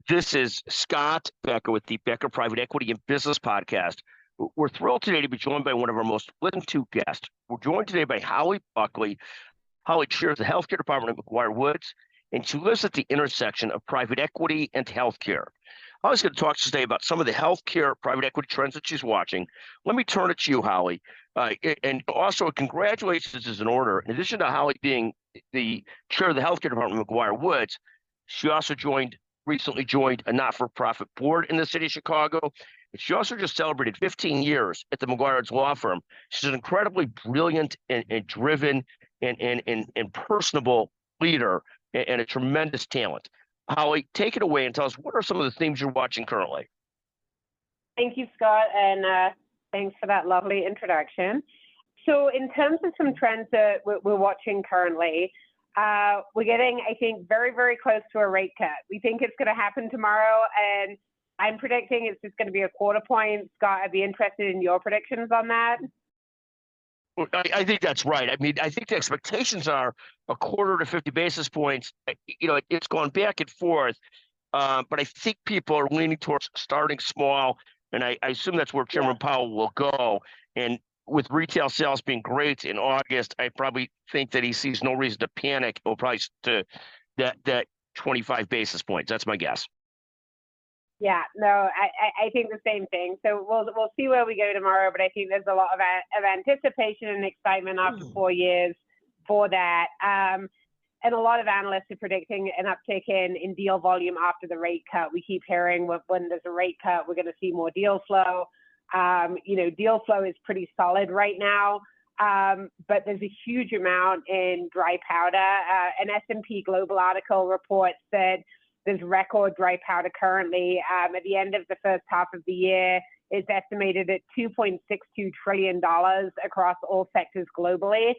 This is Scott Becker with the Becker Private Equity and Business Podcast. We're thrilled today to be joined by one of our most listened to guests. We're joined today by Holly Buckley. Holly chairs the healthcare department at McGuireWoods, and she lives at the intersection of private equity and healthcare. Holly's going to talk today about some of the healthcare private equity trends that she's watching. Let me turn it to you, Holly. And also, congratulations is in order. In addition to Holly being the chair of the healthcare department at McGuireWoods, she also recently joined a not-for-profit board in the city of Chicago. And she also just celebrated 15 years at the McGuireWoods law firm. She's an incredibly brilliant and driven and personable leader and a tremendous talent. Holly, take it away and tell us what are some of the themes you're watching currently. Thank you, Scott, and thanks for that lovely introduction. So in terms of some trends that we're watching currently, we're getting, I think, very, very close to a rate cut. We think it's going to happen tomorrow, and I'm predicting it's just going to be a quarter point. Scott, I'd be interested in your predictions on that. I think that's right. I mean, I think the expectations are a quarter to 50 basis points. You know, it's gone back and forth, but I think people are leaning towards starting small, and I assume that's where Chairman Powell will go. And with retail sales being great in August, I probably think that he sees no reason to panic. He'll probably to that 25 basis points. That's my guess. Yeah, no, I think the same thing. So we'll see where we go tomorrow, but I think there's a lot of anticipation and excitement after 4 years for that. And a lot of analysts are predicting an uptick in deal volume after the rate cut. We keep hearing when there's a rate cut, we're going to see more deal flow. Deal flow is pretty solid right now, but there's a huge amount in dry powder. An S&P Global article reports that there's record dry powder currently. At the end of the first half of the year, it's estimated at $2.62 trillion across all sectors globally,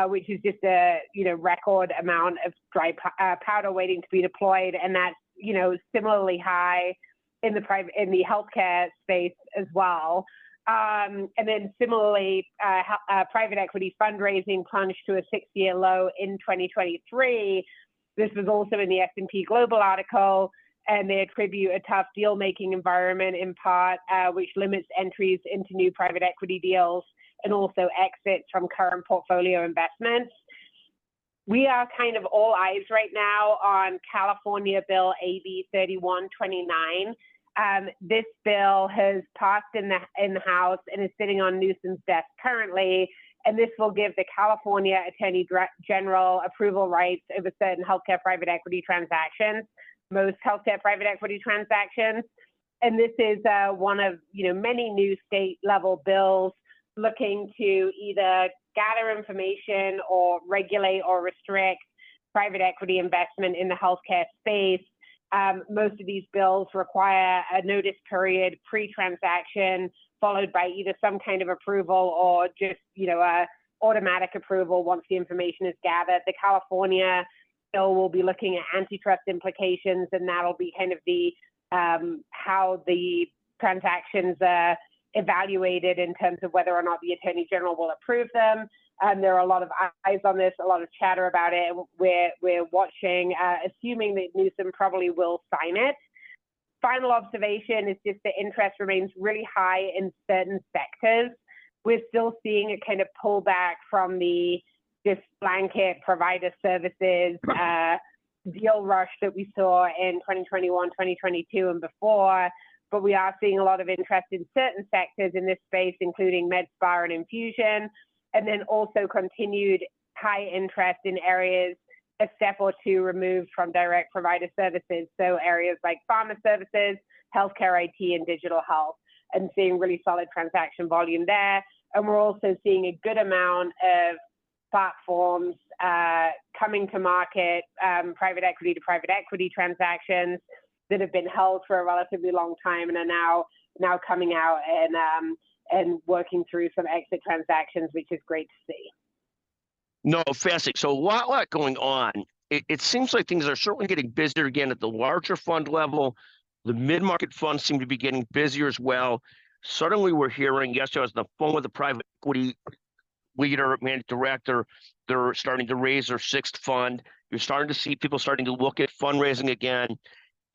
which is just a record amount of dry powder waiting to be deployed, and that's similarly high in the healthcare space as well. And then similarly, private equity fundraising plunged to a 6-year low in 2023. This was also in the S&P Global article, and they attribute a tough deal-making environment in part, which limits entries into new private equity deals and also exits from current portfolio investments. We are kind of all eyes right now on California Bill AB 3129. This bill has passed in the House and is sitting on Newsom's desk currently. And this will give the California Attorney General approval rights over certain healthcare private equity transactions, most healthcare private equity transactions. And this is one of many new state-level bills looking to either gather information or regulate or restrict private equity investment in the healthcare space. Most of these bills require a notice period pre-transaction, followed by either some kind of approval or just, automatic approval once the information is gathered. The California bill will be looking at antitrust implications, and that'll be kind of the how the transactions are evaluated in terms of whether or not the Attorney General will approve them. There are a lot of eyes on this, a lot of chatter about it, and we're watching, assuming that Newsom probably will sign it. Final observation is just the interest remains really high in certain sectors. We're still seeing a kind of pullback from the just blanket provider services deal rush that we saw in 2021, 2022, and before. But we are seeing a lot of interest in certain sectors in this space, including med spa and infusion, and then also continued high interest in areas a step or two removed from direct provider services. So areas like pharma services, healthcare IT, and digital health, and seeing really solid transaction volume there. And we're also seeing a good amount of platforms coming to market, private equity to private equity transactions that have been held for a relatively long time and are now coming out and working through some exit transactions, which is great to see. No, fascinating. So a lot going on. It seems like things are certainly getting busier again at the larger fund level. The mid-market funds seem to be getting busier as well. Suddenly we're hearing, yesterday I was on the phone with the private equity leader, managing director, they're starting to raise their sixth fund. You're starting to see people starting to look at fundraising again.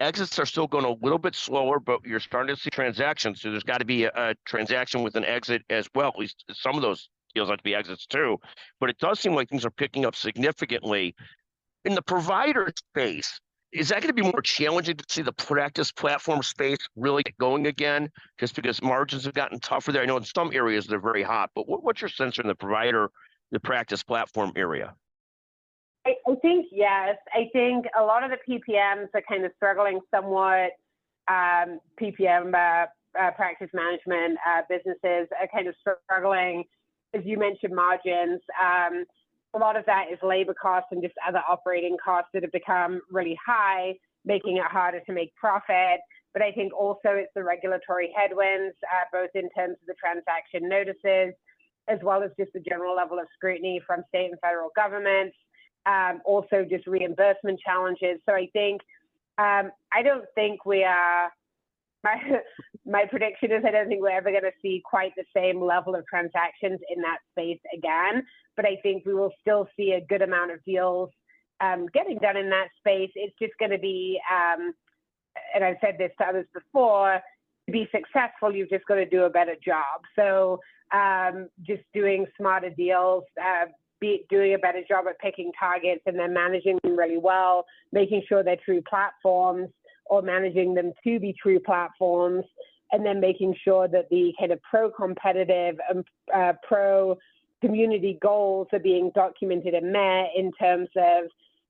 exits are still going a little bit slower, but you're starting to see transactions. So there's got to be a transaction with an exit as well. At least some of those deals have to be exits too. But it does seem like things are picking up significantly. In the provider space, is that going to be more challenging to see the practice platform space really get going again, just because margins have gotten tougher there? I know in some areas they're very hot, but what's your sense in the provider, the practice platform area? I think yes. I think a lot of the PPMs are kind of struggling somewhat. PPM practice management businesses are kind of struggling, as you mentioned, margins. A lot of that is labor costs and just other operating costs that have become really high, making it harder to make profit. But I think also it's the regulatory headwinds, both in terms of the transaction notices, as well as just the general level of scrutiny from state and federal governments. Also just reimbursement challenges. So I think, I don't think we are, my prediction is I don't think we're ever going to see quite the same level of transactions in that space again, but I think we will still see a good amount of deals getting done in that space. It's just going to be, and I've said this to others before, to be successful, you've just got to do a better job. So just doing smarter deals, doing a better job at picking targets and then managing them really well, making sure they're true platforms or managing them to be true platforms, and then making sure that the kind of pro-competitive and pro-community goals are being documented and met in terms of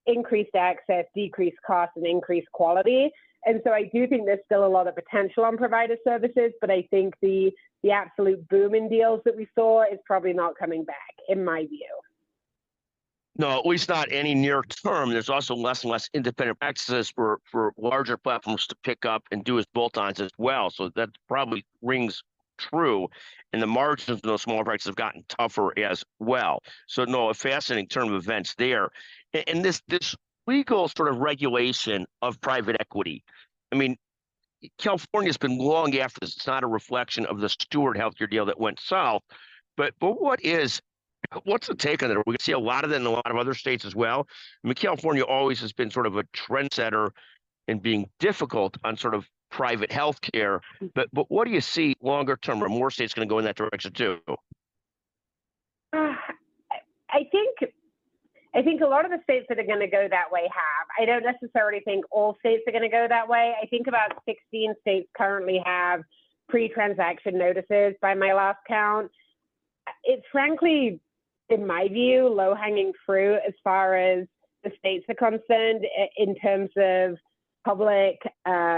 increased access, decreased cost, and increased quality. And so I do think there's still a lot of potential on provider services, but I think the absolute boom in deals that we saw is probably not coming back, in my view. No, at least not any near term. There's also less and less independent practices for larger platforms to pick up and do as bolt-ons as well. So that probably rings true. And the margins in those smaller practices have gotten tougher as well. So no, a fascinating turn of events there. And this legal sort of regulation of private equity. I mean, California's been long after this. It's not a reflection of the Stewart healthcare deal that went south. But what's the take on it? We see a lot of that in a lot of other states as well. I mean, California always has been sort of a trendsetter in being difficult on sort of private health care. But what do you see longer term? Are more states going to go in that direction too? I think a lot of the states that are going to go that way have. I don't necessarily think all states are going to go that way. I think about 16 states currently have pre-transaction notices by my last count. It's frankly, in my view, low-hanging fruit as far as the states are concerned in terms of public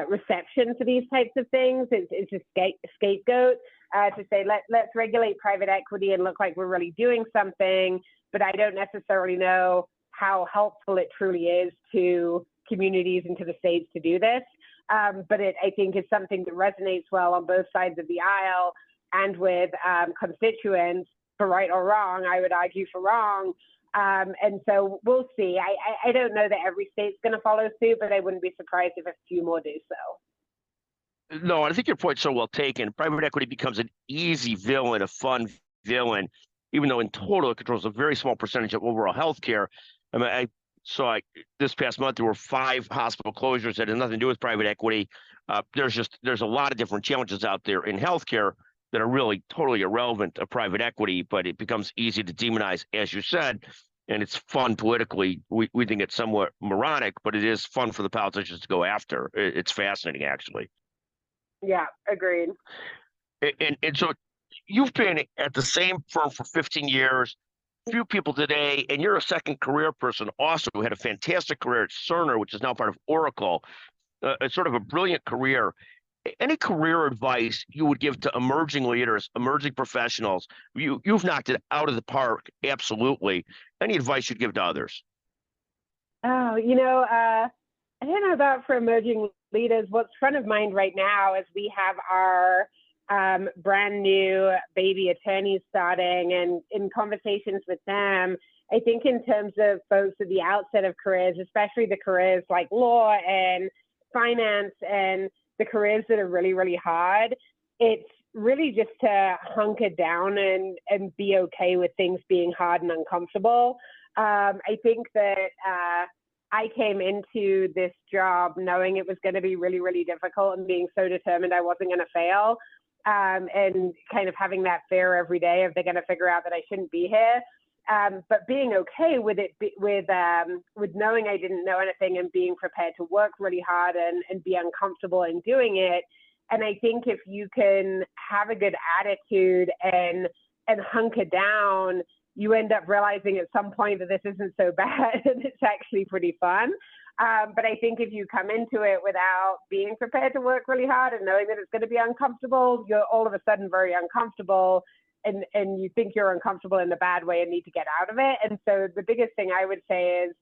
reception to these types of things. It's a scapegoat to say, let's regulate private equity and look like we're really doing something, but I don't necessarily know how helpful it truly is to communities and to the states to do this. But I think it's something that resonates well on both sides of the aisle and with constituents, for right or wrong. I would argue for wrong. And so we'll see. I don't know that every state's going to follow suit, but I wouldn't be surprised if a few more do so. No, I think your point's so well taken. Private equity becomes an easy villain, a fun villain, even though in total it controls a very small percentage of overall healthcare. I mean, I saw this past month there were 5 hospital closures that had nothing to do with private equity. There's a lot of different challenges out there in healthcare that are really totally irrelevant to private equity, but it becomes easy to demonize, as you said, and it's fun politically. We think it's somewhat moronic, but it is fun for the politicians to go after. It's fascinating, actually. Yeah, agreed. And so you've been at the same firm for 15 years, few people today, and you're a second career person also who had a fantastic career at Cerner, which is now part of Oracle, sort of a brilliant career. Any career advice you would give to emerging leaders, emerging professionals? You've knocked it out of the park, absolutely. Any advice you'd give to others? Oh, I don't know about for emerging leaders. What's front of mind right now is we have our brand new baby attorneys starting, and in conversations with them, I think in terms of folks at the outset of careers, especially the careers like law and finance and the careers that are really, really hard, it's really just to hunker down and be okay with things being hard and uncomfortable. I think that I came into this job knowing it was going to be really, really difficult and being so determined I wasn't going to fail, and kind of having that fear every day of they're going to figure out that I shouldn't be here. But being okay with it, with knowing I didn't know anything and being prepared to work really hard and be uncomfortable in doing it. And I think if you can have a good attitude and hunker down, you end up realizing at some point that this isn't so bad and it's actually pretty fun. But I think if you come into it without being prepared to work really hard and knowing that it's going to be uncomfortable, you're all of a sudden very uncomfortable, and you think you're uncomfortable in the bad way and need to get out of it. And so the biggest thing I would say is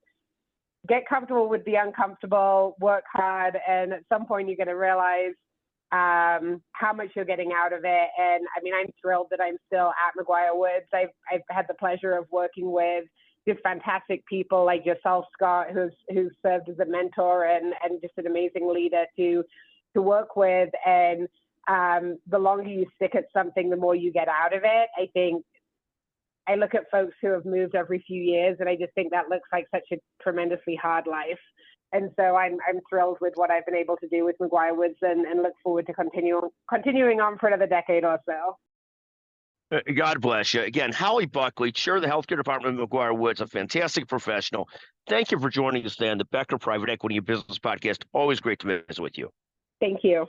get comfortable with the uncomfortable, work hard, and at some point you're going to realize how much you're getting out of it. And I mean, I'm thrilled that I'm still at McGuireWoods. I've had the pleasure of working with just fantastic people like yourself, Scott, who's served as a mentor and just an amazing leader to work with. And the longer you stick at something, the more you get out of it. I think I look at folks who have moved every few years, and I just think that looks like such a tremendously hard life. And so I'm thrilled with what I've been able to do with McGuireWoods and look forward to continuing on for another decade or so. God bless you. Again, Holly Buckley, Chair of the Healthcare Department of McGuireWoods, a fantastic professional. Thank you for joining us today on the Becker Private Equity and Business Podcast. Always great to visit with you. Thank you.